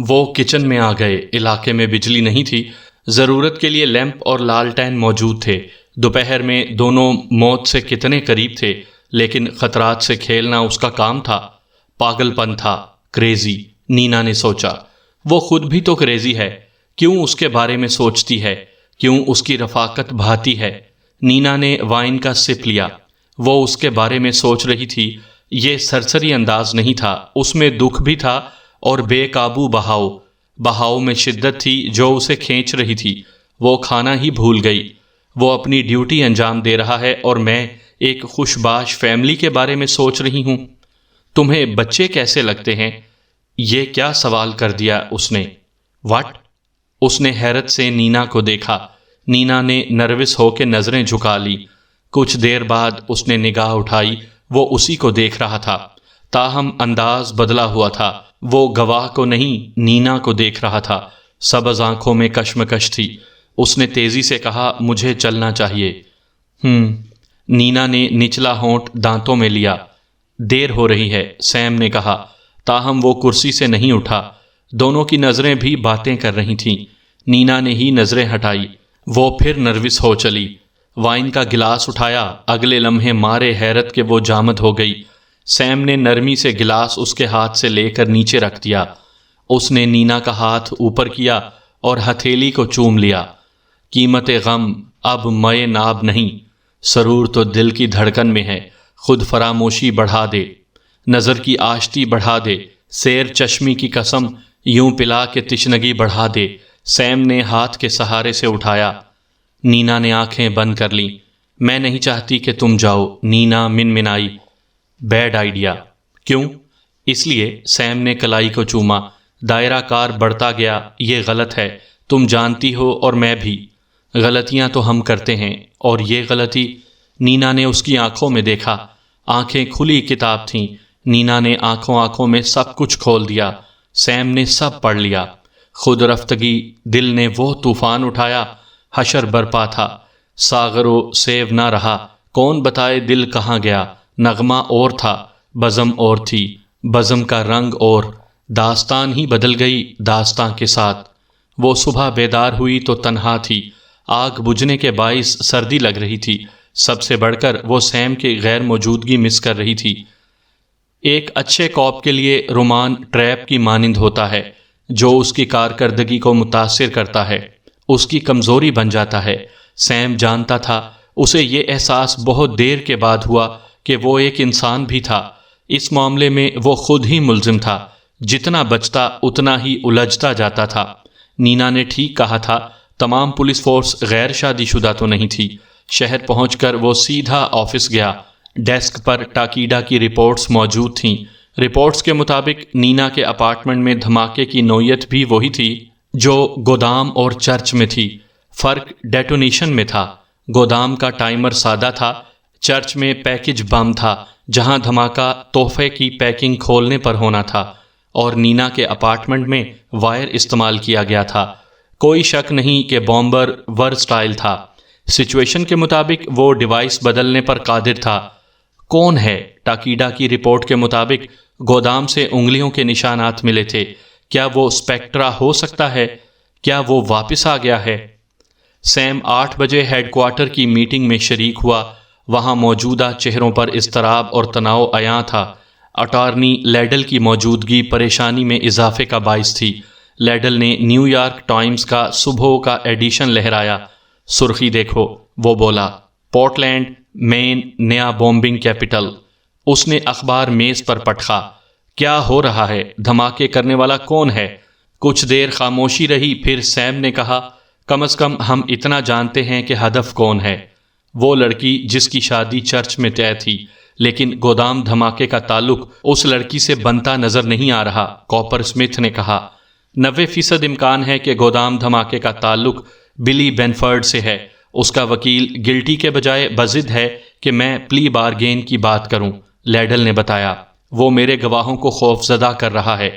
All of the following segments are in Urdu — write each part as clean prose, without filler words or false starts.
وہ کچن میں آ گئے۔ علاقے میں بجلی نہیں تھی، ضرورت کے لیے لیمپ اور لالٹین موجود تھے۔ دوپہر میں دونوں موت سے کتنے قریب تھے، لیکن خطرات سے کھیلنا اس کا کام تھا۔ پاگل پن تھا، کریزی، نینا نے سوچا۔ وہ خود بھی تو کریزی ہے، کیوں اس کے بارے میں سوچتی ہے، کیوں اس کی رفاقت بھاتی ہے؟ نینا نے وائن کا سپ لیا۔ وہ اس کے بارے میں سوچ رہی تھی۔ یہ سرسری انداز نہیں تھا، اس میں دکھ بھی تھا اور بے قابو بہاؤ میں شدت تھی جو اسے کھینچ رہی تھی۔ وہ کھانا ہی بھول گئی۔ وہ اپنی ڈیوٹی انجام دے رہا ہے اور میں ایک خوش باش فیملی کے بارے میں سوچ رہی ہوں۔ تمہیں بچے کیسے لگتے ہیں؟ یہ کیا سوال کر دیا اس نے؟ واٹ؟ اس نے حیرت سے نینا کو دیکھا۔ نینا نے نروس ہو کے نظریں جھکا لی۔ کچھ دیر بعد اس نے نگاہ اٹھائی۔ وہ اسی کو دیکھ رہا تھا، تاہم انداز بدلا ہوا تھا۔ وہ گواہ کو نہیں، نینا کو دیکھ رہا تھا۔ سبز آنکھوں میں کشمکش تھی۔ اس نے تیزی سے کہا، مجھے چلنا چاہیے۔ نینا نے نچلا ہونٹ دانتوں میں لیا۔ دیر ہو رہی ہے، سیم نے کہا، تاہم وہ کرسی سے نہیں اٹھا۔ دونوں کی نظریں بھی باتیں کر رہی تھیں۔ نینا نے ہی نظریں ہٹائی۔ وہ پھر نروس ہو چلی۔ وائن کا گلاس اٹھایا۔ اگلے لمحے مارے حیرت کے وہ جامد ہو گئی۔ سیم نے نرمی سے گلاس اس کے ہاتھ سے لے کر نیچے رکھ دیا۔ اس نے نینا کا ہاتھ اوپر کیا اور ہتھیلی کو چوم لیا۔ قیمت غم اب مئے ناب نہیں، سرور تو دل کی دھڑکن میں ہے۔ خود فراموشی بڑھا دے، نظر کی آشتی بڑھا دے، سیر چشمی کی قسم یوں پلا کے تشنگی بڑھا دے۔ سیم نے ہاتھ کے سہارے سے اٹھایا۔ نینا نے آنکھیں بند کر لیں۔ میں نہیں چاہتی کہ تم جاؤ، نینا منمنائی۔ Bad idea. کیوں؟ اس لیے، سیم نے کلائی کو چوما۔ دائرہ کار بڑھتا گیا۔ یہ غلط ہے، تم جانتی ہو اور میں بھی۔ غلطیاں تو ہم کرتے ہیں، اور یہ غلطی؟ نینا نے اس کی آنکھوں میں دیکھا۔ آنکھیں کھلی کتاب تھیں۔ نینا نے آنکھوں میں سب کچھ کھول دیا۔ سیم نے سب پڑھ لیا۔ خود رفتگی دل نے وہ طوفان اٹھایا، حشر برپا تھا۔ ساغر و سیو نہ رہا، کون بتائے دل کہاں گیا؟ نغمہ اور تھا، بزم اور تھی، بزم کا رنگ اور، داستان ہی بدل گئی داستان کے ساتھ۔ وہ صبح بیدار ہوئی تو تنہا تھی۔ آگ بجھنے کے باعث سردی لگ رہی تھی۔ سب سے بڑھ کر وہ سیم کی غیر موجودگی مس کر رہی تھی۔ ایک اچھے کاپ کے لیے رومان ٹریپ کی مانند ہوتا ہے، جو اس کی کارکردگی کو متاثر کرتا ہے، اس کی کمزوری بن جاتا ہے۔ سیم جانتا تھا، اسے یہ احساس بہت دیر کے بعد ہوا کہ وہ ایک انسان بھی تھا۔ اس معاملے میں وہ خود ہی ملزم تھا۔ جتنا بچتا اتنا ہی الجھتا جاتا تھا۔ نینا نے ٹھیک کہا تھا، تمام پولیس فورس غیر شادی شدہ تو نہیں تھی۔ شہر پہنچ کر وہ سیدھا آفس گیا۔ ڈیسک پر ٹاکیڈا کی رپورٹس موجود تھیں۔ رپورٹس کے مطابق نینا کے اپارٹمنٹ میں دھماکے کی نوعیت بھی وہی تھی جو گودام اور چرچ میں تھی۔ فرق ڈیٹونیشن میں تھا۔ گودام کا ٹائمر سادہ تھا، چرچ میں پیکج بم تھا، جہاں دھماکہ تحفے کی پیکنگ کھولنے پر ہونا تھا، اور نینا کے اپارٹمنٹ میں وائر استعمال کیا گیا تھا۔ کوئی شک نہیں کہ بامبر ورسٹائل تھا۔ سچویشن کے مطابق وہ ڈیوائس بدلنے پر قادر تھا۔ کون ہے؟ ٹاکیڈا کی رپورٹ کے مطابق گودام سے انگلیوں کے نشانات ملے تھے۔ کیا وہ سپیکٹرا ہو سکتا ہے؟ کیا وہ واپس آ گیا ہے؟ سیم 8 بجے ہیڈ کوارٹر کی میٹنگ میں شریک ہوا۔ وہاں موجودہ چہروں پر اضطراب اور تناؤ عیاں تھا۔ اٹارنی لیڈل کی موجودگی پریشانی میں اضافے کا باعث تھی۔ لیڈل نے نیو یارک ٹائمز کا صبح کا ایڈیشن لہرایا۔ سرخی دیکھو، وہ بولا، پورٹلینڈ مین نیا بومبنگ کیپٹل۔ اس نے اخبار میز پر پٹخا۔ کیا ہو رہا ہے؟ دھماکے کرنے والا کون ہے؟ کچھ دیر خاموشی رہی، پھر سیم نے کہا، کم از کم ہم اتنا جانتے ہیں کہ ہدف کون ہے۔ وہ لڑکی جس کی شادی چرچ میں طے تھی، لیکن گودام دھماکے کا تعلق اس لڑکی سے بنتا نظر نہیں آ رہا، کوپر اسمتھ نے کہا۔ 90% امکان ہے کہ گودام دھماکے کا تعلق بلی بینفرڈ سے ہے۔ اس کا وکیل گلٹی کے بجائے بضد ہے کہ میں پلی بارگین کی بات کروں، لیڈل نے بتایا۔ وہ میرے گواہوں کو خوفزدہ کر رہا ہے۔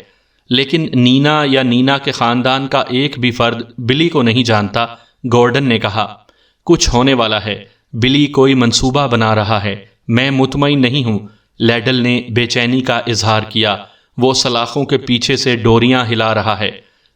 لیکن نینا یا نینا کے خاندان کا ایک بھی فرد بلی کو نہیں جانتا، گورڈن نے کہا۔ کچھ ہونے والا ہے، بلی کوئی منصوبہ بنا رہا ہے، میں مطمئن نہیں ہوں، لیڈل نے بے چینی کا اظہار کیا۔ وہ سلاخوں کے پیچھے سے ڈوریاں ہلا رہا ہے۔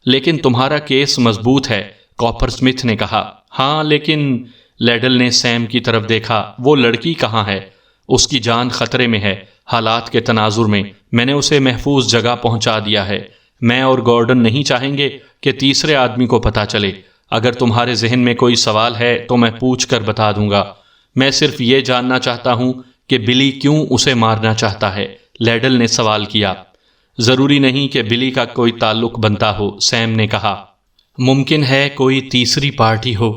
لیکن تمہارا کیس مضبوط ہے، کاپر سمتھ نے کہا۔ ہاں لیکن لیڈل نے سیم کی طرف دیکھا۔ وہ لڑکی کہاں ہے؟ اس کی جان خطرے میں ہے۔ حالات کے تناظر میں نے اسے محفوظ جگہ پہنچا دیا ہے۔ میں اور گورڈن نہیں چاہیں گے کہ تیسرے آدمی کو پتہ چلے۔ اگر تمہارے ذہن میں کوئی سوال ہے تو میں پوچھ کر بتا دوں گا۔ میں صرف یہ جاننا چاہتا ہوں کہ بلی کیوں اسے مارنا چاہتا ہے، لیڈل نے سوال کیا۔ ضروری نہیں کہ بلی کا کوئی تعلق بنتا ہو، سیم نے کہا۔ ممکن ہے کوئی تیسری پارٹی ہو۔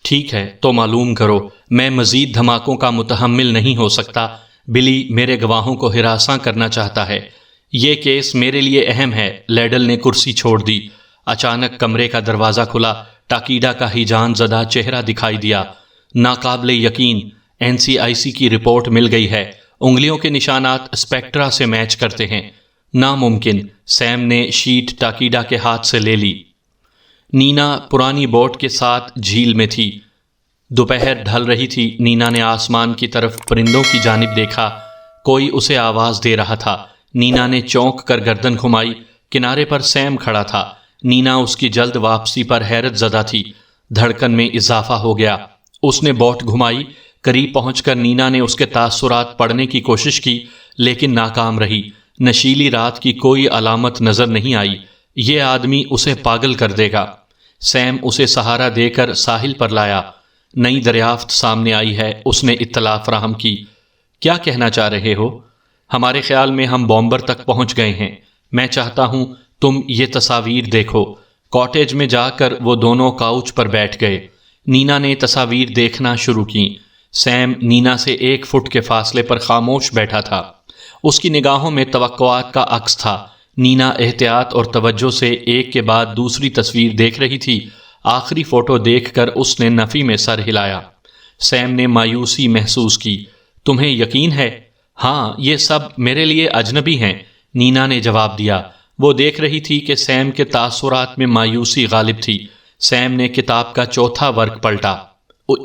ٹھیک ہے تو معلوم کرو۔ میں مزید دھماکوں کا متحمل نہیں ہو سکتا۔ بلی میرے گواہوں کو ہراساں کرنا چاہتا ہے۔ یہ کیس میرے لیے اہم ہے۔ لیڈل نے کرسی چھوڑ دی۔ اچانک کمرے کا دروازہ کھلا۔ ٹاکیڈا کا ہیجان زدہ چہرہ دکھائی دیا۔ ناقابل یقین، NCIC کی رپورٹ مل گئی ہے۔ انگلیوں کے نشانات اسپیکٹرا سے میچ کرتے ہیں۔ ناممکن، سیم نے شیٹ ٹاکیڈا کے ہاتھ سے لے لی۔ نینا پرانی بوٹ کے ساتھ جھیل میں تھی۔ دوپہر ڈھل رہی تھی۔ نینا نے آسمان کی طرف پرندوں کی جانب دیکھا۔ کوئی اسے آواز دے رہا تھا۔ نینا نے چونک کر گردن گھمائی۔ کنارے پر سیم کھڑا تھا۔ نینا اس کی جلد واپسی پر حیرت زدہ تھی۔ دھڑکن میں اضافہ ہو گیا۔ اس نے بوٹ گھمائی۔ قریب پہنچ کر نینا نے اس کے تاثرات پڑھنے کی کوشش کی لیکن ناکام رہی۔ نشیلی رات کی کوئی علامت نظر نہیں آئی۔ یہ آدمی اسے پاگل کر دے گا۔ سیم اسے سہارا دے کر ساحل پر لایا۔ نئی دریافت سامنے آئی ہے، اس نے اطلاع فراہم کی۔ کیا کہنا چاہ رہے ہو؟ ہمارے خیال میں ہم بومبر تک پہنچ گئے ہیں۔ میں چاہتا ہوں تم یہ تصاویر دیکھو۔ کاٹیج میں جا کر وہ دونوں کاؤچ پر بیٹھ گئے۔ نینا نے تصاویر دیکھنا شروع کی۔ سیم نینا سے 1 فٹ کے فاصلے پر خاموش بیٹھا تھا۔ اس کی نگاہوں میں توقعات کا عکس تھا۔ نینا احتیاط اور توجہ سے ایک کے بعد دوسری تصویر دیکھ رہی تھی۔ آخری فوٹو دیکھ کر اس نے نفی میں سر ہلایا۔ سیم نے مایوسی محسوس کی۔ تمہیں یقین ہے؟ ہاں، یہ سب میرے لیے اجنبی ہیں، نینا نے جواب دیا۔ وہ دیکھ رہی تھی کہ سیم کے تاثرات میں مایوسی غالب تھی۔ سیم نے کتاب کا چوتھا ورق پلٹا۔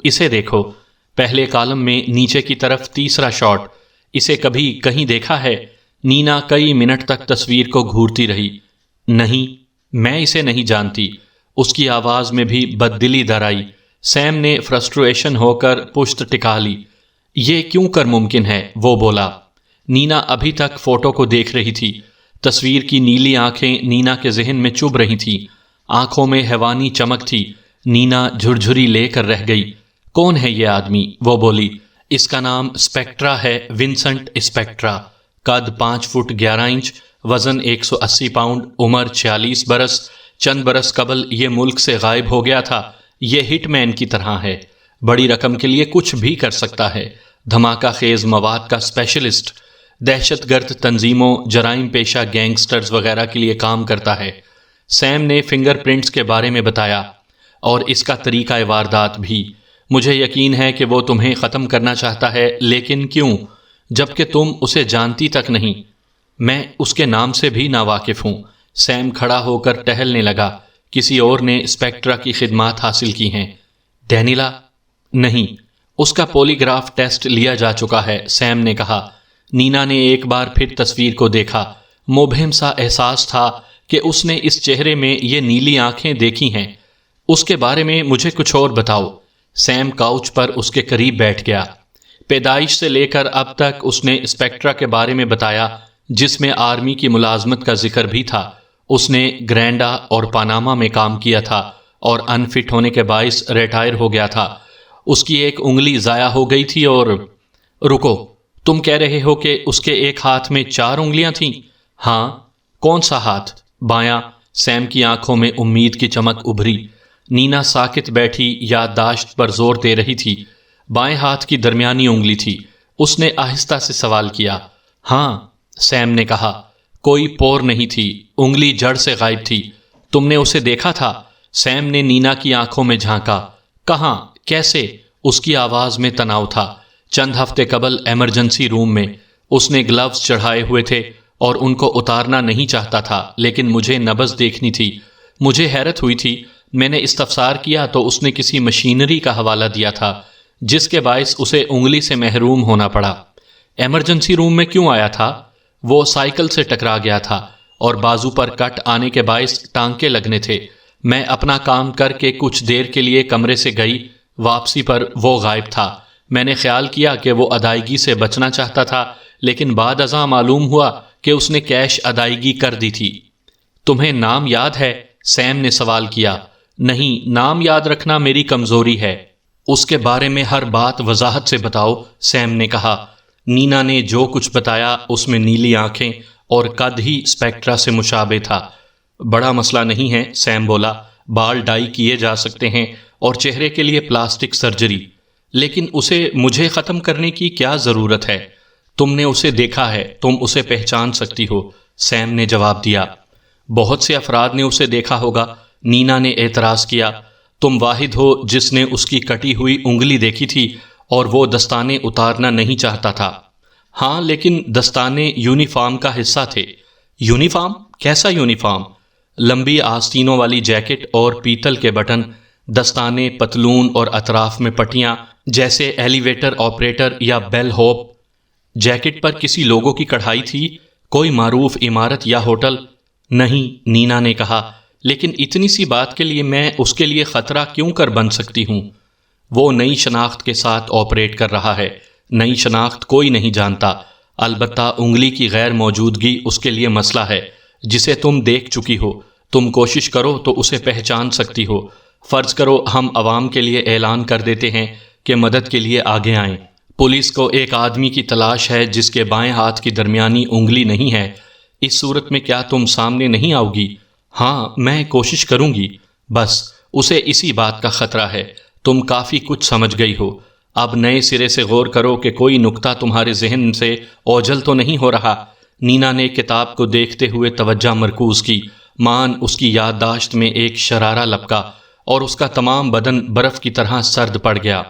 اسے دیکھو، پہلے کالم میں نیچے کی طرف تیسرا شاٹ۔ اسے کبھی کہیں دیکھا ہے؟ نینا کئی منٹ تک تصویر کو گھورتی رہی۔ نہیں، میں اسے نہیں جانتی۔ اس کی آواز میں بھی بددلی در آئی۔ سیم نے فرسٹریشن ہو کر پشت ٹکا لی۔ یہ کیوں کر ممکن ہے؟ وہ بولا۔ نینا ابھی تک فوٹو کو دیکھ رہی تھی۔ تصویر کی نیلی آنکھیں نینا کے ذہن میں چبھ رہی تھیں۔ آنکھوں میں حیوانی چمک تھی۔ نینا جھرجھری لے کر رہ گئی۔ کون ہے یہ آدمی؟ وہ بولی۔ اس کا نام اسپیکٹرا ہے، ونسنٹ اسپیکٹرا۔ قد 5 فٹ 11 انچ، وزن 180 پاؤنڈ، عمر 46 برس۔ چند برس قبل یہ ملک سے غائب ہو گیا تھا۔ یہ ہٹ مین کی طرح ہے، بڑی رقم کے لیے کچھ بھی کر سکتا ہے۔ دھماکہ خیز مواد کا اسپیشلسٹ، دہشت گرد تنظیموں، جرائم پیشہ گینگسٹرز وغیرہ کے لیے کام کرتا ہے۔ سیم نے فنگر پرنٹس کے بارے میں بتایا اور اس کا طریقہ واردات بھی۔ مجھے یقین ہے کہ وہ تمہیں ختم کرنا چاہتا ہے، لیکن کیوں؟ جبکہ تم اسے جانتی تک نہیں۔ میں اس کے نام سے بھی ناواقف ہوں۔ سیم کھڑا ہو کر ٹہلنے لگا۔ کسی اور نے اسپیکٹرا کی خدمات حاصل کی ہیں؟ ڈینیلا؟ نہیں، اس کا پولی گراف ٹیسٹ لیا جا چکا ہے، سیم نے کہا۔ نینا نے ایک بار پھر تصویر کو دیکھا۔ مبہم سا احساس تھا کہ اس نے اس چہرے میں یہ نیلی آنکھیں دیکھی ہیں۔ اس کے بارے میں مجھے کچھ اور بتاؤ۔ سیم کاؤچ پر اس کے قریب بیٹھ گیا۔ پیدائش سے لے کر اب تک اس نے اسپیکٹرا کے بارے میں بتایا، جس میں آرمی کی ملازمت کا ذکر بھی تھا۔ اس نے گرینڈا اور پاناما میں کام کیا تھا اور ان فٹ ہونے کے باعث ریٹائر ہو گیا تھا۔ اس کی ایک انگلی ضائع ہو گئی تھی اور… رکو، تم کہہ رہے ہو کہ اس کے ایک ہاتھ میں 4 انگلیاں تھیں؟ ہاں۔ کون سا ہاتھ؟ بایاں۔ سیم کی آنکھوں میں امید کی چمک ابھری۔ نینا ساکت بیٹھی، یادداشت پر زور دے رہی تھی۔ بائیں ہاتھ کی درمیانی انگلی تھی۔ اس نے آہستہ سے سوال کیا۔ ہاں، سیم نے کہا۔ کوئی پور نہیں تھی، انگلی جڑ سے غائب تھی۔ تم نے اسے دیکھا تھا؟ سیم نے نینا کی آنکھوں میں جھانکا۔ کہاں؟ کیسے؟ اس کی آواز میں تناؤ تھا۔ چند ہفتے قبل ایمرجنسی روم میں۔ اس نے گلوز چڑھائے ہوئے تھے اور ان کو اتارنا نہیں چاہتا تھا، لیکن مجھے نبض دیکھنی تھی۔ مجھے حیرت ہوئی تھی۔ میں نے استفسار کیا تو اس نے کسی مشینری کا حوالہ دیا تھا، جس کے باعث اسے انگلی سے محروم ہونا پڑا۔ ایمرجنسی روم میں کیوں آیا تھا؟ وہ سائیکل سے ٹکرا گیا تھا اور بازو پر کٹ آنے کے باعث ٹانکے لگنے تھے۔ میں اپنا کام کر کے کچھ دیر کے لیے کمرے سے گئی، واپسی پر وہ غائب تھا۔ میں نے خیال کیا کہ وہ ادائیگی سے بچنا چاہتا تھا، لیکن بعد ازاں معلوم ہوا کہ اس نے کیش ادائیگی کر دی تھی۔ تمہیں نام یاد ہے؟ سیم نے سوال کیا۔ نہیں، نام یاد رکھنا میری کمزوری ہے۔ اس کے بارے میں ہر بات وضاحت سے بتاؤ، سیم نے کہا۔ نینا نے جو کچھ بتایا اس میں نیلی آنکھیں اور قد ہی اسپیکٹرا سے مشابہ تھا۔ بڑا مسئلہ نہیں ہے، سیم بولا، بال ڈائی کیے جا سکتے ہیں اور چہرے کے لیے پلاسٹک سرجری، لیکن اسے مجھے ختم کرنے کی کیا ضرورت ہے؟ تم نے اسے دیکھا ہے، تم اسے پہچان سکتی ہو، سیم نے جواب دیا۔ بہت سے افراد نے اسے دیکھا ہوگا، نینا نے اعتراض کیا۔ تم واحد ہو جس نے اس کی کٹی ہوئی انگلی دیکھی تھی اور وہ دستانے اتارنا نہیں چاہتا تھا۔ ہاں، لیکن دستانے یونیفارم کا حصہ تھے۔ یونیفارم؟ کیسا یونیفارم؟ لمبی آستینوں والی جیکٹ اور پیتل کے بٹن، دستانے، پتلون اور اطراف میں پٹیاں، جیسے ایلیویٹر آپریٹر یا بیل ہوپ۔ جیکٹ پر کسی لوگوں کی کڑھائی تھی؟ کوئی معروف عمارت یا ہوٹل؟ نہیں، نینا نے کہا، لیکن اتنی سی بات کے لیے میں اس کے لیے خطرہ کیوں کر بن سکتی ہوں؟ وہ نئی شناخت کے ساتھ آپریٹ کر رہا ہے۔ نئی شناخت کوئی نہیں جانتا، البتہ انگلی کی غیر موجودگی اس کے لیے مسئلہ ہے، جسے تم دیکھ چکی ہو۔ تم کوشش کرو تو اسے پہچان سکتی ہو۔ فرض کرو ہم عوام کے لیے اعلان کر دیتے ہیں کہ مدد کے لیے آگے آئیں۔ پولیس کو ایک آدمی کی تلاش ہے جس کے بائیں ہاتھ کی درمیانی انگلی نہیں ہے۔ اس صورت میں کیا تم سامنے نہیں آؤ گی؟ ہاں، میں کوشش کروں گی۔ بس اسے اسی بات کا خطرہ ہے۔ تم کافی کچھ سمجھ گئی ہو، اب نئے سرے سے غور کرو کہ کوئی نکتہ تمہارے ذہن سے اوجھل تو نہیں ہو رہا۔ نینا نے کتاب کو دیکھتے ہوئے توجہ مرکوز کی۔ مان اس کی یادداشت میں ایک شرارہ لپکا اور اس کا تمام بدن برف کی طرح سرد پڑ گیا۔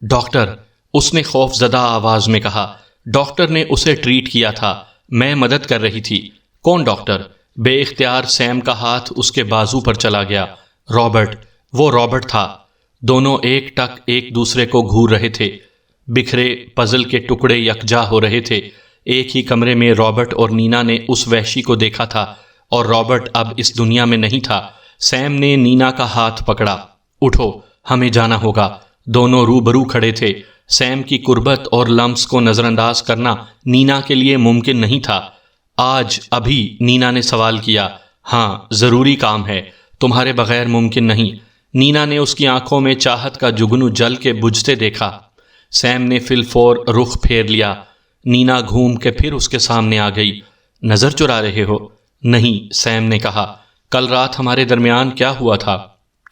ڈاکٹر، اس نے خوف زدہ آواز میں کہا۔ ڈاکٹر نے اسے ٹریٹ کیا تھا، میں مدد کر رہی تھی۔ کون ڈاکٹر؟ بے اختیار سیم کا ہاتھ اس کے بازو پر چلا گیا۔ رابرٹ، وہ رابرٹ تھا۔ دونوں ایک ٹک ایک دوسرے کو گھور رہے تھے۔ بکھرے پزل کے ٹکڑے یکجا ہو رہے تھے۔ ایک ہی کمرے میں رابرٹ اور نینا نے اس وحشی کو دیکھا تھا، اور رابرٹ اب اس دنیا میں نہیں تھا۔ سیم نے نینا کا ہاتھ پکڑا۔ اٹھو، ہمیں جانا ہوگا۔ دونوں روبرو کھڑے تھے۔ سیم کی قربت اور لمس کو نظر انداز کرنا نینا کے لیے ممکن نہیں تھا۔ آج، ابھی؟ نینا نے سوال کیا۔ ہاں، ضروری کام ہے، تمہارے بغیر ممکن نہیں۔ نینا نے اس کی آنکھوں میں چاہت کا جگنو جل کے بجھتے دیکھا۔ سیم نے فی الفور رخ پھیر لیا۔ نینا گھوم کے پھر اس کے سامنے آ گئی۔ نظر چرا رہے ہو؟ نہیں، سیم نے کہا۔ کل رات ہمارے درمیان کیا ہوا تھا؟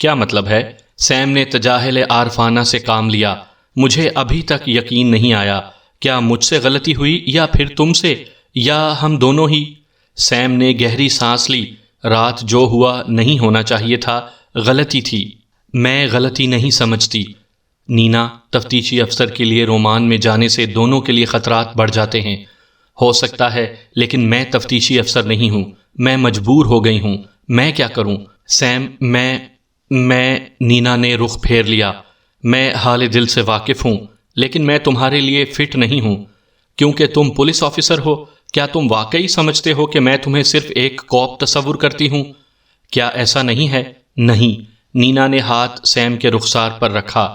کیا مطلب ہے؟ سیم نے تجاہل عارفانہ سے کام لیا۔ مجھے ابھی تک یقین نہیں آیا۔ کیا مجھ سے غلطی ہوئی یا پھر تم سے، یا ہم دونوں ہی؟ سیم نے گہری سانس لی۔ رات جو ہوا نہیں ہونا چاہیے تھا، غلطی تھی۔ میں غلطی نہیں سمجھتی۔ نینا، تفتیشی افسر کے لیے رومان میں جانے سے دونوں کے لیے خطرات بڑھ جاتے ہیں۔ ہو سکتا ہے، لیکن میں تفتیشی افسر نہیں ہوں۔ میں مجبور ہو گئی ہوں۔ میں کیا کروں؟ سیم، میں نینا نے رخ پھیر لیا۔ میں حال دل سے واقف ہوں، لیکن میں تمہارے لیے فٹ نہیں ہوں۔ کیونکہ تم پولیس آفیسر ہو؟ کیا تم واقعی سمجھتے ہو کہ میں تمہیں صرف ایک کوپ تصور کرتی ہوں؟ کیا ایسا نہیں ہے؟ نہیں۔ نینا نے ہاتھ سیم کے رخسار پر رکھا۔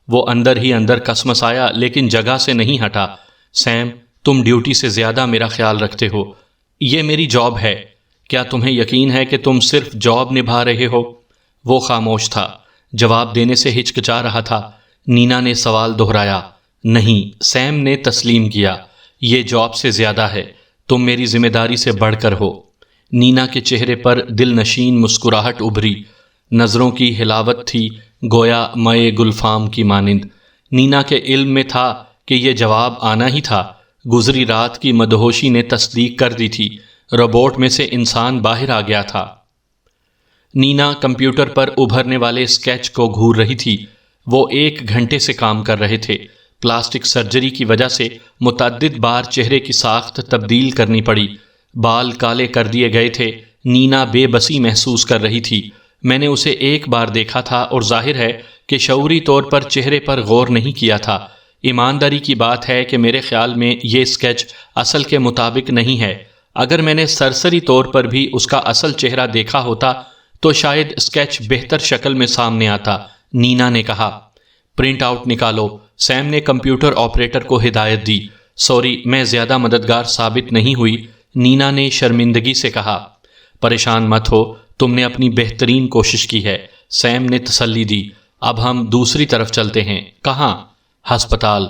وہ اندر ہی اندر کسمسایا، لیکن جگہ سے نہیں ہٹا۔ سیم، تم ڈیوٹی سے زیادہ میرا خیال رکھتے ہو۔ یہ میری جاب ہے۔ کیا تمہیں یقین ہے کہ تم صرف جاب نبھا رہے ہو؟ وہ خاموش تھا، جواب دینے سے ہچکچا رہا تھا۔ نینا نے سوال دہرایا۔ نہیں، سیم نے تسلیم کیا۔ یہ جاب سے زیادہ ہے۔ تم میری ذمہ داری سے بڑھ کر ہو۔ نینا کے چہرے پر دل نشین مسکراہٹ ابھری۔ نظروں کی ہلاوت تھی، گویا مئے گلفام کی مانند۔ نینا کے علم میں تھا کہ یہ جواب آنا ہی تھا۔ گزری رات کی مدہوشی نے تصدیق کر دی تھی، روبوٹ میں سے انسان باہر آ گیا تھا۔ نینا کمپیوٹر پر ابھرنے والے اسکیچ کو گھور رہی تھی۔ وہ 1 گھنٹے سے کام کر رہے تھے۔ پلاسٹک سرجری کی وجہ سے متعدد بار چہرے کی ساخت تبدیل کرنی پڑی۔ بال کالے کر دیے گئے تھے۔ نینا بے بسی محسوس کر رہی تھی۔ میں نے اسے ایک بار دیکھا تھا اور ظاہر ہے کہ شعوری طور پر چہرے پر غور نہیں کیا تھا۔ ایمانداری کی بات ہے کہ میرے خیال میں یہ اسکیچ اصل کے مطابق نہیں ہے. اگر میں نے سرسری طور پر بھی اس کا اصل چہرہ دیکھا ہوتا تو شاید اسکیچ بہتر شکل میں سامنے آتا، نینا نے کہا. پرنٹ آؤٹ نکالو، سیم نے کمپیوٹر آپریٹر کو ہدایت دی. سوری، میں زیادہ مددگار ثابت نہیں ہوئی، نینا نے شرمندگی سے کہا. پریشان مت ہو، تم نے اپنی بہترین کوشش کی ہے، سیم نے تسلی دی. اب ہم دوسری طرف چلتے ہیں. کہاں؟ ہسپتال.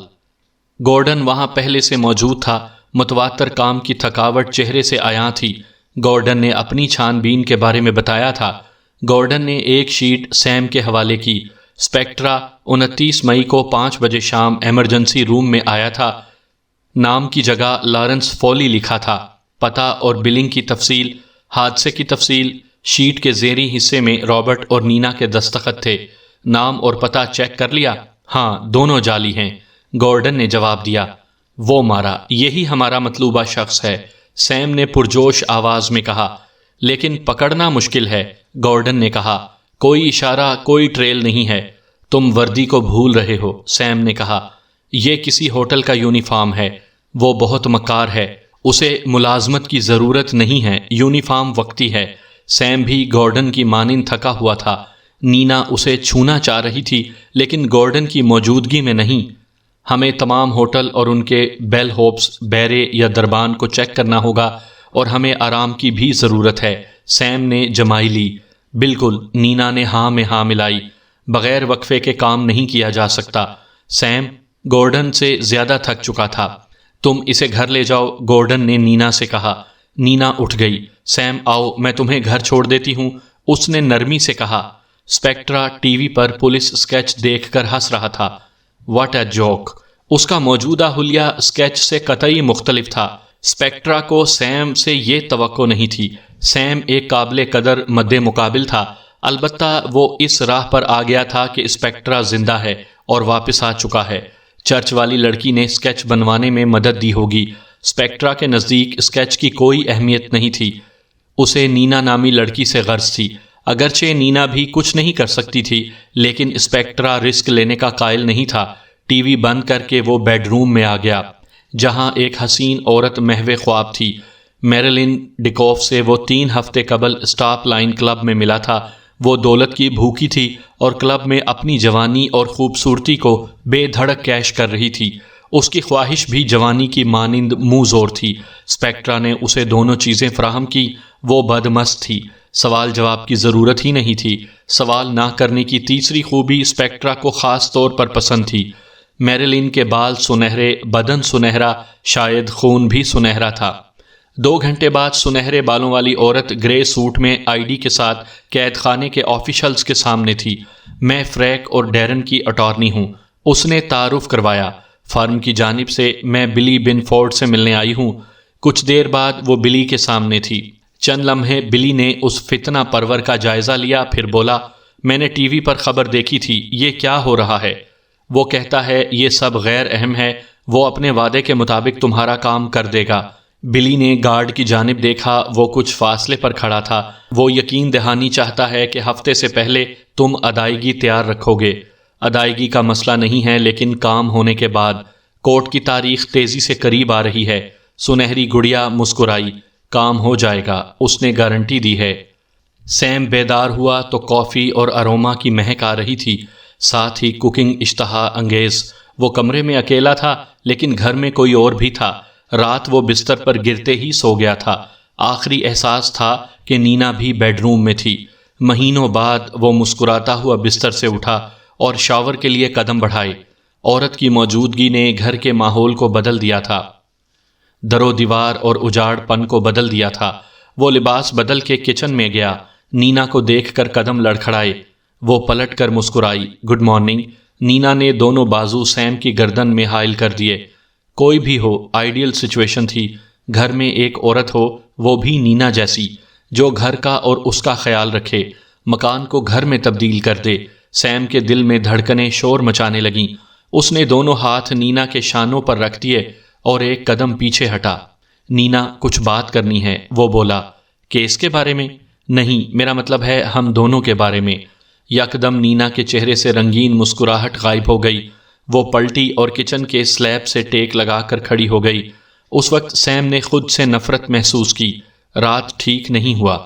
گورڈن وہاں پہلے سے موجود تھا. متواتر کام کی تھکاوٹ چہرے سے عیاں تھی. گورڈن نے اپنی چھان بین کے بارے میں بتایا تھا. گورڈن نے ایک شیٹ سیم کے حوالے کی. اسپیکٹرا 29 مئی کو 5 بجے شام ایمرجنسی روم میں آیا تھا. نام کی جگہ لارنس فولی لکھا تھا. پتہ اور بلنگ کی تفصیل، حادثے کی تفصیل. شیٹ کے زیریں حصے میں رابرٹ اور نینا کے دستخط تھے. نام اور پتہ چیک کر لیا؟ ہاں، دونوں جعلی ہیں، گورڈن نے جواب دیا. وہ مارا، یہی ہمارا مطلوبہ شخص ہے، سیم نے پرجوش آواز میں کہا. لیکن پکڑنا مشکل ہے، گورڈن نے کہا. کوئی اشارہ، کوئی ٹریل نہیں ہے. تم وردی کو بھول رہے ہو، سیم نے کہا. یہ کسی ہوٹل کا یونیفارم ہے. وہ بہت مکار ہے، اسے ملازمت کی ضرورت نہیں ہے، یونیفارم وقتی ہے. سیم بھی گورڈن کی مانند تھکا ہوا تھا. نینا اسے چھونا چاہ رہی تھی لیکن گورڈن کی موجودگی میں نہیں. ہمیں تمام ہوٹل اور ان کے بیل ہوپس، بیرے یا دربان کو چیک کرنا ہوگا، اور ہمیں آرام کی بھی ضرورت ہے، سیم نے جمائی لی. بالکل، نینا نے ہاں میں ہاں ملائی. بغیر وقفے کے کام نہیں کیا جا سکتا. سیم گورڈن سے زیادہ تھک چکا تھا. تم اسے گھر لے جاؤ، گورڈن نے نینا سے کہا. نینا اٹھ گئی. سیم آؤ، میں تمہیں گھر چھوڑ دیتی ہوں، اس نے نرمی سے کہا. اسپیکٹرا ٹی وی پر پولیس اسکیچ دیکھ کر ہنس رہا تھا. What a joke! اس کا موجودہ حلیہ اسکیچ سے قطعی مختلف تھا. اسپیکٹرا کو سیم سے یہ توقع نہیں تھی. سیم ایک قابل قدر مد مقابل تھا. البتہ وہ اس راہ پر آ گیا تھا کہ اسپیکٹرا زندہ ہے اور واپس آ چکا ہے. چرچ والی لڑکی نے اسکیچ بنوانے میں مدد دی ہوگی. اسپیکٹرا کے نزدیک اسکیچ کی کوئی اہمیت نہیں تھی. اسے نینا نامی لڑکی سے غرض تھی. اگرچہ نینا بھی کچھ نہیں کر سکتی تھی لیکن اسپیکٹرا رسک لینے کا قائل نہیں تھا. ٹی وی بند کر کے وہ بیڈ روم میں آ گیا جہاں ایک حسین عورت محو خواب تھی. میرلن ڈیکوف سے وہ 3 ہفتے قبل اسٹاپ لائن کلب میں ملا تھا. وہ دولت کی بھوکی تھی اور کلب میں اپنی جوانی اور خوبصورتی کو بے دھڑک کیش کر رہی تھی. اس کی خواہش بھی جوانی کی مانند منہ زور تھی. اسپیکٹرا نے اسے دونوں چیزیں فراہم کی. وہ بدمست تھی. سوال جواب کی ضرورت ہی نہیں تھی. سوال نہ کرنے کی تیسری خوبی اسپیکٹرا کو خاص طور پر پسند تھی. میرلن کے بال سنہرے، بدن سنہرا، شاید خون بھی سنہرا تھا. 2 گھنٹے بعد سنہرے بالوں والی عورت گرے سوٹ میں آئی ڈی کے ساتھ قید خانے کے آفیشلز کے سامنے تھی. میں فریک اور ڈیرن کی اٹارنی ہوں، اس نے تعارف کروایا. فرم کی جانب سے میں بلی بن فورڈ سے ملنے آئی ہوں. کچھ دیر بعد وہ بلی کے سامنے تھی. چند لمحے بلی نے اس فتنہ پرور کا جائزہ لیا، پھر بولا، میں نے ٹی وی پر خبر دیکھی تھی، یہ کیا ہو رہا ہے؟ وہ کہتا ہے یہ سب غیر اہم ہے، وہ اپنے وعدے کے مطابق تمہارا کام کر دے گا. بلی نے گارڈ کی جانب دیکھا. وہ کچھ فاصلے پر کھڑا تھا. وہ یقین دہانی چاہتا ہے کہ ہفتے سے پہلے تم ادائیگی تیار رکھو گے. ادائیگی کا مسئلہ نہیں ہے لیکن کام ہونے کے بعد. کورٹ کی تاریخ تیزی سے قریب آ رہی ہے. سنہری گڑیا مسکرائی. کام ہو جائے گا، اس نے گارنٹی دی ہے. سیم بیدار ہوا تو کافی اور اروما کی مہک آ رہی تھی، ساتھ ہی کوکنگ اشتہا انگیز. وہ کمرے میں اکیلا تھا لیکن گھر میں کوئی اور بھی تھا. رات وہ بستر پر گرتے ہی سو گیا تھا. آخری احساس تھا کہ نینا بھی بیڈ روم میں تھی. مہینوں بعد وہ مسکراتا ہوا بستر سے اٹھا اور شاور کے لیے قدم بڑھائے. عورت کی موجودگی نے گھر کے ماحول کو بدل دیا تھا، در و دیوار اور اجاڑ پن کو بدل دیا تھا. وہ لباس بدل کے کچن میں گیا. نینا کو دیکھ کر قدم لڑکھڑائے. وہ پلٹ کر مسکرائی. Good morning. نینا نے دونوں بازو سیم کی گردن میں حائل کر دیے. کوئی بھی ہو، آئیڈیل سچویشن تھی. گھر میں ایک عورت ہو، وہ بھی نینا جیسی، جو گھر کا اور اس کا خیال رکھے، مکان کو گھر میں تبدیل کر دے. سیم کے دل میں دھڑکنیں شور مچانے لگیں. اس نے دونوں ہاتھ نینا کے شانوں پر رکھ دیے اور ایک قدم پیچھے ہٹا. نینا، کچھ بات کرنی ہے، وہ بولا. کیس کے بارے میں؟ نہیں، میرا مطلب ہے ہم دونوں کے بارے میں. یکدم نینا کے چہرے سے رنگین مسکراہٹ غائب ہو گئی. وہ پلٹی اور کچن کے سلیب سے ٹیک لگا کر کھڑی ہو گئی۔ اس وقت سیم نے خود سے نفرت محسوس کی۔ رات ٹھیک نہیں ہوا۔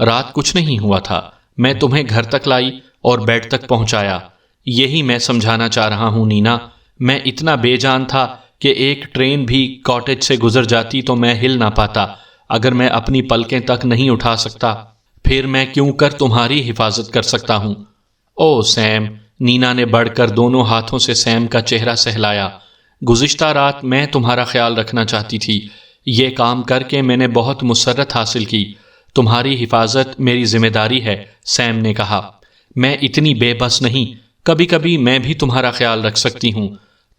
رات کچھ نہیں ہوا تھا، میں تمہیں گھر تک لائی اور بیڈ تک پہنچایا۔ یہی میں سمجھانا چاہ رہا ہوں نینا۔ میں اتنا بے جان تھا کہ ایک ٹرین بھی کاٹیج سے گزر جاتی تو میں ہل نہ پاتا۔ اگر میں اپنی پلکیں تک نہیں اٹھا سکتا پھر میں کیوں کر تمہاری حفاظت کر سکتا ہوں؟ او سیم، نینا نے بڑھ کر دونوں ہاتھوں سے سیم کا چہرہ سہلایا۔ گزشتہ رات میں تمہارا خیال رکھنا چاہتی تھی۔ یہ کام کر کے میں نے بہت مسرت حاصل کی۔ تمہاری حفاظت میری ذمہ داری ہے، سیم نے کہا۔ میں اتنی بے بس نہیں، کبھی کبھی میں بھی تمہارا خیال رکھ سکتی ہوں۔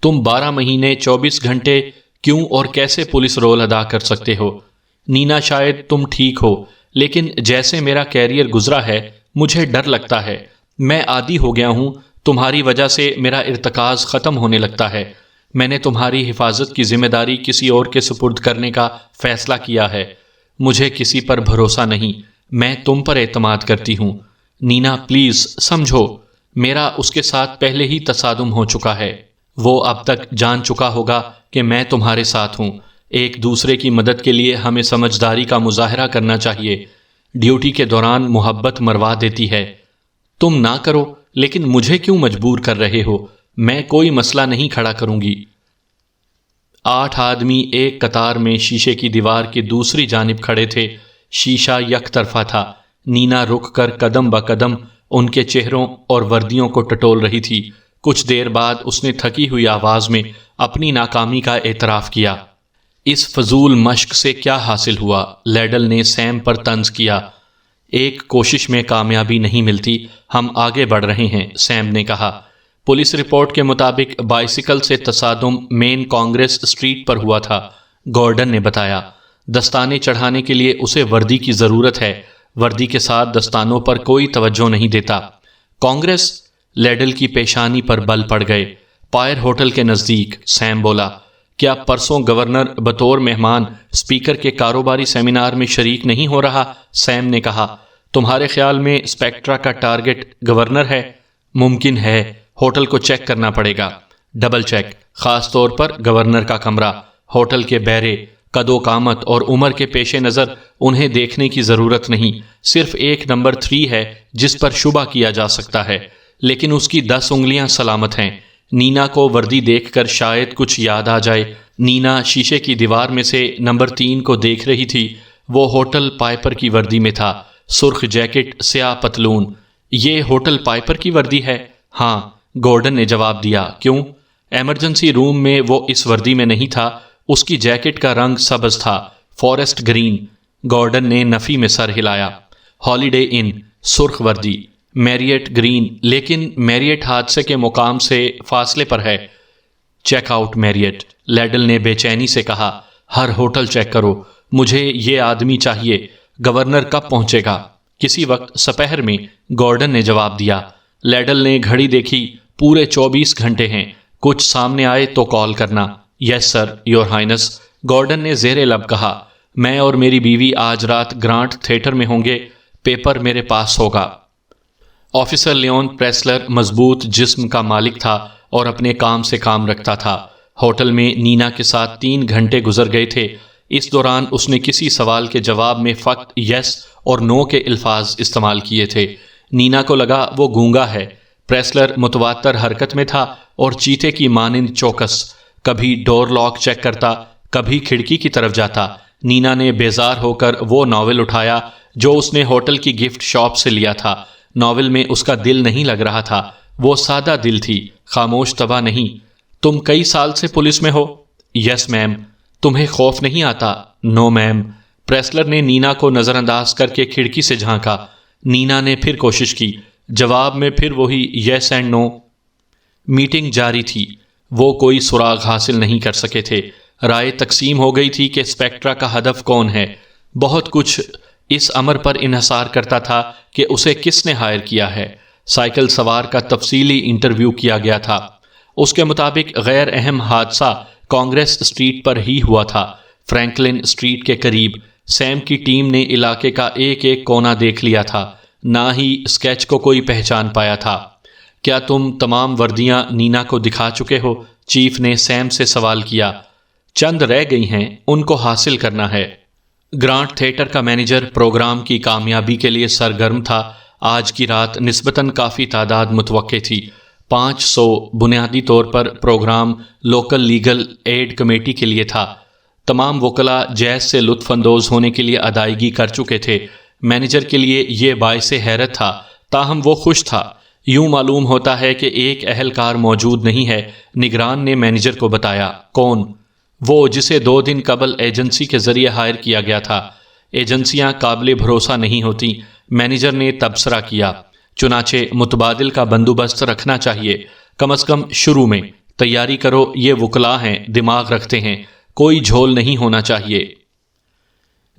تم 12 مہینے 24 گھنٹے کیوں اور کیسے پولیس رول ادا کر سکتے ہو؟ نینا شاید تم ٹھیک ہو، لیکن جیسے میرا کیریئر گزرا ہے مجھے ڈر لگتا ہے۔ میں عادی ہو گیا ہوں، تمہاری وجہ سے میرا ارتکاز ختم ہونے لگتا ہے۔ میں نے تمہاری حفاظت کی ذمہ داری کسی اور کے سپرد کرنے کا فیصلہ کیا ہے۔ مجھے کسی پر بھروسہ نہیں، میں تم پر اعتماد کرتی ہوں۔ نینا پلیز سمجھو، میرا اس کے ساتھ پہلے ہی تصادم ہو چکا ہے۔ وہ اب تک جان چکا ہوگا کہ میں تمہارے ساتھ ہوں۔ ایک دوسرے کی مدد کے لیے ہمیں سمجھداری کا مظاہرہ کرنا چاہیے۔ ڈیوٹی کے دوران محبت مروا دیتی ہے۔ تم نہ کرو، لیکن مجھے کیوں مجبور کر رہے ہو؟ میں کوئی مسئلہ نہیں کھڑا کروں گی۔ 8 آدمی ایک قطار میں شیشے کی دیوار کی دوسری جانب کھڑے تھے۔ شیشہ یک طرفہ تھا۔ نینا رک کر قدم بقدم ان کے چہروں اور وردیوں کو ٹٹول رہی تھی۔ کچھ دیر بعد اس نے تھکی ہوئی آواز میں اپنی ناکامی کا اعتراف کیا۔ اس فضول مشق سے کیا حاصل ہوا؟ لیڈل نے سیم پر طنز کیا۔ ایک کوشش میں کامیابی نہیں ملتی، ہم آگے بڑھ رہے ہیں، سیم نے کہا۔ پولیس رپورٹ کے مطابق بائیسیکل سے تصادم مین کانگریس اسٹریٹ پر ہوا تھا، گورڈن نے بتایا۔ دستانے چڑھانے کے لیے اسے وردی کی ضرورت ہے۔ وردی کے ساتھ دستانوں پر کوئی توجہ نہیں دیتا۔ کانگریس؟ لیڈل کی پیشانی پر بل پڑ گئے۔ پائر ہوٹل کے نزدیک، سیم بولا۔ کیا پرسوں گورنر بطور مہمان اسپیکر کے کاروباری سیمینار میں شریک نہیں ہو رہا؟ سیم نے کہا۔ تمہارے خیال میں اسپیکٹرا کا ٹارگٹ گورنر ہے؟ ممکن ہے، ہوٹل کو چیک کرنا پڑے گا۔ ڈبل چیک، خاص طور پر گورنر کا کمرہ۔ ہوٹل کے بیرے، قد و قامت اور عمر کے پیش نظر انہیں دیکھنے کی ضرورت نہیں۔ صرف ایک نمبر 3 ہے جس پر شبہ کیا جا سکتا ہے، لیکن اس کی 10 انگلیاں سلامت ہیں۔ نینا کو وردی دیکھ کر شاید کچھ یاد آ جائے۔ نینا شیشے کی دیوار میں سے نمبر 3 کو دیکھ رہی تھی۔ وہ ہوٹل پائپر کی وردی میں تھا، سرخ جیکٹ، سیاہ پتلون۔ یہ ہوٹل پائپر کی وردی ہے؟ ہاں، گورڈن نے جواب دیا۔ کیوں؟ ایمرجنسی روم میں وہ اس وردی میں نہیں تھا۔ اس کی جیکٹ کا رنگ سبز تھا، فارسٹ گرین۔ گورڈن نے نفی میں سر ہلایا۔ ہالیڈے ان، سرخ وردی۔ میریٹ گرین، لیکن میریٹ حادثے کے مقام سے فاصلے پر ہے۔ چیک آؤٹ میریٹ، لیڈل نے بے چینی سے کہا۔ ہر ہوٹل چیک کرو، مجھے یہ آدمی چاہیے۔ گورنر کب پہنچے گا؟ کسی وقت سپہر میں، گورڈن نے جواب دیا۔ لیڈل نے گھڑی دیکھی۔ پورے 24 گھنٹے ہیں، کچھ سامنے آئے تو کال کرنا۔ یس سر، یور ہائنس، گورڈن نے زیر لب کہا۔ میں اور میری بیوی آج رات گرانٹ تھیٹر میں ہوں گے، پیپر میرے پاس ہوگا۔ آفیسر لیون پریسلر مضبوط جسم کا مالک تھا اور اپنے کام سے کام رکھتا تھا۔ ہوٹل میں نینا کے ساتھ 3 گھنٹے گزر گئے تھے۔ اس دوران اس نے کسی سوال کے جواب میں فقط یس اور نو کے الفاظ استعمال کیے تھے۔ نینا کو لگا وہ گونگا ہے۔ پریسلر متواتر حرکت میں تھا اور چیتے کی مانند چوکس، کبھی ڈور لاک چیک کرتا، کبھی کھڑکی کی طرف جاتا۔ نینا نے بیزار ہو کر وہ ناول اٹھایا جو اس نے ہوٹل کی گفٹ شاپ سے لیا تھا۔ ناول میں اس کا دل نہیں لگ رہا تھا، وہ سادہ دل تھی، خاموش طبع نہیں۔ تم کئی سال سے پولیس میں ہو؟ یس میم۔ تمہیں خوف نہیں آتا؟ نو میم۔ پریسلر نے نینا کو نظر انداز کر کے کھڑکی سے جھانکا۔ نینا نے پھر کوشش کی، جواب میں پھر وہی یس اینڈ نو۔ میٹنگ جاری تھی، وہ کوئی سراغ حاصل نہیں کر سکے تھے۔ رائے تقسیم ہو گئی تھی کہ اسپیکٹرا کا ہدف کون ہے۔ بہت کچھ اس امر پر انحصار کرتا تھا کہ اسے کس نے ہائر کیا ہے۔ سائیکل سوار کا تفصیلی انٹرویو کیا گیا تھا۔ اس کے مطابق غیر اہم حادثہ کانگریس اسٹریٹ پر ہی ہوا تھا، فرینکلن اسٹریٹ کے قریب۔ سیم کی ٹیم نے علاقے کا ایک ایک کونا دیکھ لیا تھا، نہ ہی اسکیچ کو کوئی پہچان پایا تھا۔ کیا تم تمام وردیاں نینا کو دکھا چکے ہو؟ چیف نے سیم سے سوال کیا۔ چند رہ گئی ہیں، ان کو حاصل کرنا ہے۔ گرانٹ تھیٹر کا مینیجر پروگرام کی کامیابی کے لیے سرگرم تھا۔ آج کی رات نسبتاً کافی تعداد متوقع تھی، 500۔ بنیادی طور پر program local legal aid committee کے لیے تھا۔ تمام وکلاء جیز سے لطف اندوز ہونے کے لیے ادائیگی کر چکے تھے۔ مینیجر کے لیے یہ باعث حیرت تھا، تاہم وہ خوش تھا۔ یوں معلوم ہوتا ہے کہ ایک اہلکار موجود نہیں ہے، نگران نے مینیجر کو بتایا۔ کون؟ وہ جسے 2 دن قبل ایجنسی کے ذریعے ہائر کیا گیا تھا۔ ایجنسیاں قابل بھروسہ نہیں ہوتی، مینیجر نے تبصرہ کیا۔ چنانچہ متبادل کا بندوبست رکھنا چاہیے، کم از کم شروع میں۔ تیاری کرو، یہ وکلاء ہیں، دماغ رکھتے ہیں، کوئی جھول نہیں ہونا چاہیے۔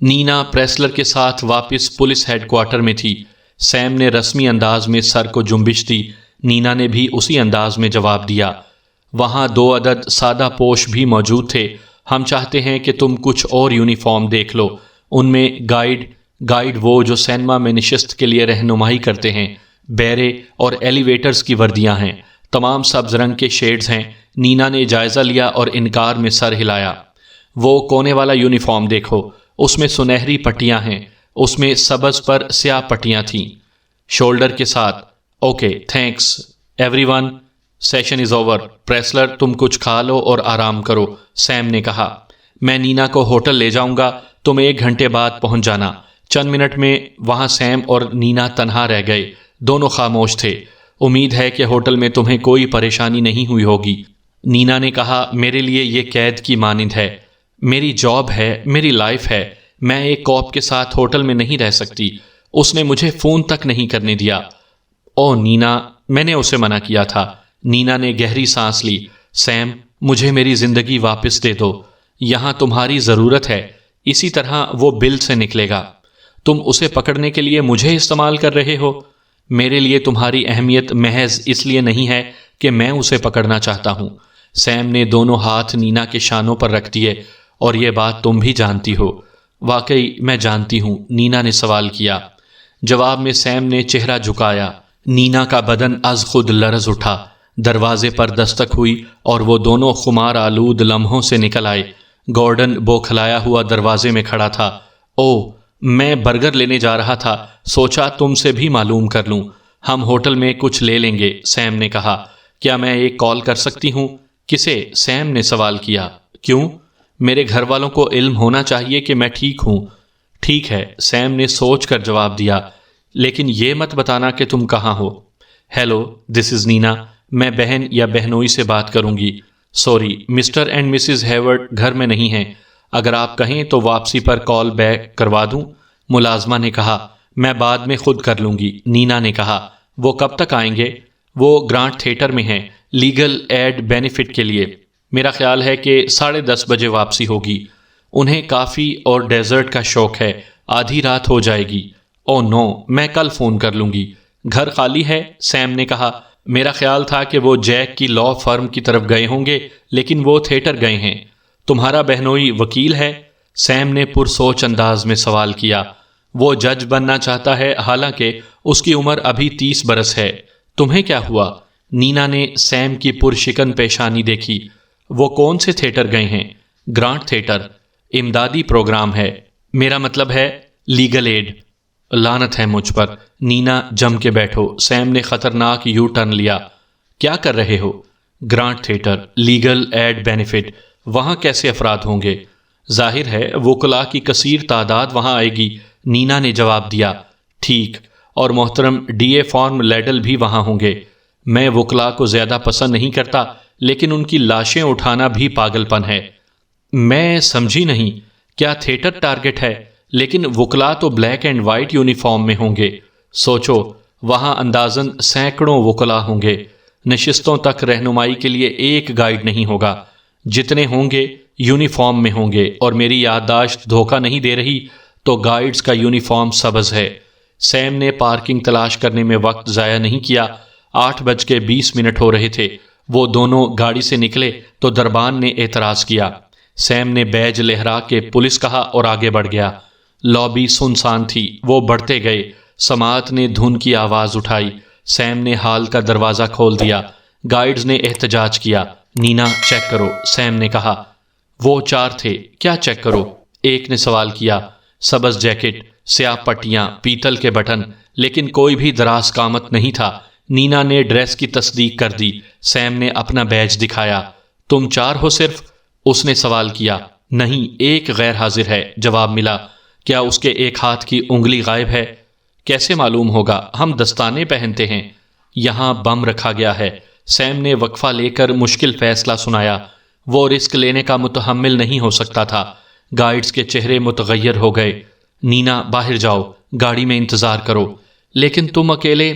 نینا پریسلر کے ساتھ واپس پولیس ہیڈ کوارٹر میں تھی۔ سیم نے رسمی انداز میں سر کو جنبش دی، نینا نے بھی اسی انداز میں جواب دیا۔ وہاں 2 عدد سادہ پوش بھی موجود تھے۔ ہم چاہتے ہیں کہ تم کچھ اور یونیفارم دیکھ لو۔ ان میں گائیڈ وہ جو سینما میں نشست کے لیے رہنمائی کرتے ہیں، بیرے اور ایلیویٹرز کی وردیاں ہیں، تمام سبز رنگ کے شیڈز ہیں۔ نینا نے جائزہ لیا اور انکار میں سر ہلایا۔ وہ کونے والا یونیفارم دیکھو، اس میں سنہری پٹیاں ہیں، اس میں سبز پر سیاہ پٹیاں تھیں شولڈر کے ساتھ۔ Okay, thanks everyone, session is over. پریسلر، تم کچھ کھا لو اور آرام کرو، سیم نے کہا۔ میں نینا کو ہوٹل لے جاؤں گا، تم 1 گھنٹے بعد پہنچ جانا۔ چند منٹ میں وہاں سیم اور نینا تنہا رہ گئے، دونوں خاموش تھے۔ امید ہے کہ ہوٹل میں تمہیں کوئی پریشانی نہیں ہوئی ہوگی، نینا نے کہا۔ میرے لیے یہ قید کی مانند ہے، میری جاب ہے، میری لائف ہے، میں ایک کوپ کے ساتھ ہوٹل میں نہیں رہ سکتی۔ اس نے مجھے فون تک نہیں کرنے دیا۔ او نینا، میں نے اسے منع کیا تھا۔ نینا نے گہری سانس لی۔ سیم، مجھے میری زندگی واپس دے دو، یہاں تمہاری ضرورت ہے۔ اسی طرح وہ بل سے نکلے گا۔ تم اسے پکڑنے کے لیے مجھے استعمال کر رہے ہو۔ میرے لیے تمہاری اہمیت محض اس لیے نہیں ہے کہ میں اسے پکڑنا چاہتا ہوں۔ سیم نے دونوں ہاتھ نینا کے شانوں پر رکھ دیے۔ اور یہ بات تم بھی جانتی ہو۔ واقعی میں جانتی ہوں، نینا نے سوال کیا۔ جواب میں سیم نے چہرہ جھکایا۔ نینا کا بدن از خود لرز اٹھا۔ دروازے پر دستک ہوئی اور وہ دونوں خمار آلود لمحوں سے نکل آئے۔ گورڈن بوکھلایا ہوا دروازے میں کھڑا تھا۔ او، میں برگر لینے جا رہا تھا، سوچا تم سے بھی معلوم کر لوں۔ ہم ہوٹل میں کچھ لے لیں گے، سیم نے کہا۔ کیا میں ایک کال کر سکتی ہوں؟ کسے؟ سیم نے سوال کیا۔ کیوں؟ میرے گھر والوں کو علم ہونا چاہیے کہ میں ٹھیک ہوں۔ ٹھیک ہے، سیم نے سوچ کر جواب دیا، لیکن یہ مت بتانا کہ تم کہاں ہو۔ ہیلو، دس از نینا، میں بہن یا بہنوئی سے بات کروں گی۔ سوری، مسٹر اینڈ مسز ہیورڈ گھر میں نہیں ہیں، اگر آپ کہیں تو واپسی پر کال بیک کروا دوں؟ ملازمہ نے کہا۔ میں بعد میں خود کر لوں گی، نینا نے کہا۔ وہ کب تک آئیں گے؟ وہ گرانٹ تھیٹر میں ہیں، لیگل ایڈ بینیفٹ کے لیے۔ میرا خیال ہے کہ 10:30 بجے واپسی ہوگی۔ انہیں کافی اور ڈیزرٹ کا شوق ہے، آدھی رات ہو جائے گی۔ او نو، میں کل فون کر لوں گی۔ گھر خالی ہے، سیم نے کہا۔ میرا خیال تھا کہ وہ جیک کی لا فرم کی طرف گئے ہوں گے، لیکن وہ تھیٹر گئے ہیں۔ تمہارا بہنوئی وکیل ہے؟ سیم نے پرسوچ انداز میں سوال کیا۔ وہ جج بننا چاہتا ہے، حالانکہ اس کی عمر ابھی 30 برس ہے۔ تمہیں کیا ہوا؟ نینا نے سیم کی پرشکن پیشانی دیکھی۔ وہ کون سے تھیٹر گئے ہیں؟ گرانٹ تھیٹر، امدادی پروگرام ہے، میرا مطلب ہے لیگل ایڈ۔ لعنت ہے مجھ پر۔ نینا، جم کے بیٹھو، سیم نے خطرناک یو ٹرن لیا۔ کیا کر رہے ہو؟ Grant theatre, legal aid benefit, وہاں کیسے افراد ہوں گے؟ ظاہر ہے وکلاء کی کثیر تعداد وہاں آئے گی، نینا نے جواب دیا۔ ٹھیک، اور محترم ڈی اے فارم لیڈل بھی وہاں ہوں گے۔ میں وکلاء کو زیادہ پسند نہیں کرتا، لیکن ان کی لاشیں اٹھانا بھی پاگل پن ہے۔ میں سمجھی نہیں، کیا تھیٹر ٹارگٹ ہے؟ لیکن وکلاء تو بلیک اینڈ وائٹ یونیفارم میں ہوں گے۔ سوچو، وہاں اندازاً سینکڑوں وکلاء ہوں گے۔ نشستوں تک رہنمائی کے لیے ایک گائیڈ نہیں ہوگا۔ جتنے ہوں گے یونیفارم میں ہوں گے، اور میری یادداشت دھوکہ نہیں دے رہی تو گائیڈز کا یونیفارم سبز ہے۔ سیم نے پارکنگ تلاش کرنے میں وقت ضائع نہیں کیا۔ 8:20 ہو رہے تھے۔ وہ دونوں گاڑی سے نکلے تو دربان نے اعتراض کیا۔ سیم نے بیج لہرا کے پولیس کہا اور آگے بڑھ گیا۔ لابی سنسان تھی، وہ بڑھتے گئے۔ سماعت نے دھن کی آواز اٹھائی۔ سیم نے ہال کا دروازہ کھول دیا۔ گائیڈز نے احتجاج کیا۔ نینا چیک کرو، سیم نے کہا۔ وہ 4 تھے، کیا چیک کرو؟ ایک نے سوال کیا۔ سبز جیکٹ، سیاہ پٹیاں، پیتل کے بٹن، لیکن کوئی بھی دراز قامت نہیں تھا۔ نینا نے ڈریس کی تصدیق کر دی۔ سیم نے اپنا بیج دکھایا۔ تم 4 ہو صرف؟ اس نے سوال کیا۔ نہیں، ایک غیر حاضر ہے، جواب ملا۔ کیا اس کے ایک ہاتھ کی انگلی غائب ہے؟ کیسے معلوم ہوگا؟ ہم دستانے پہنتے ہیں۔ یہاں بم رکھا گیا ہے۔ سیم نے وقفہ لے کر مشکل فیصلہ سنایا۔ وہ رسک لینے کا متحمل نہیں ہو سکتا تھا۔ گائیڈز کے چہرے متغیر ہو گئے۔ نینا باہر جاؤ، گاڑی میں انتظار کرو۔ لیکن تم اکیلے؟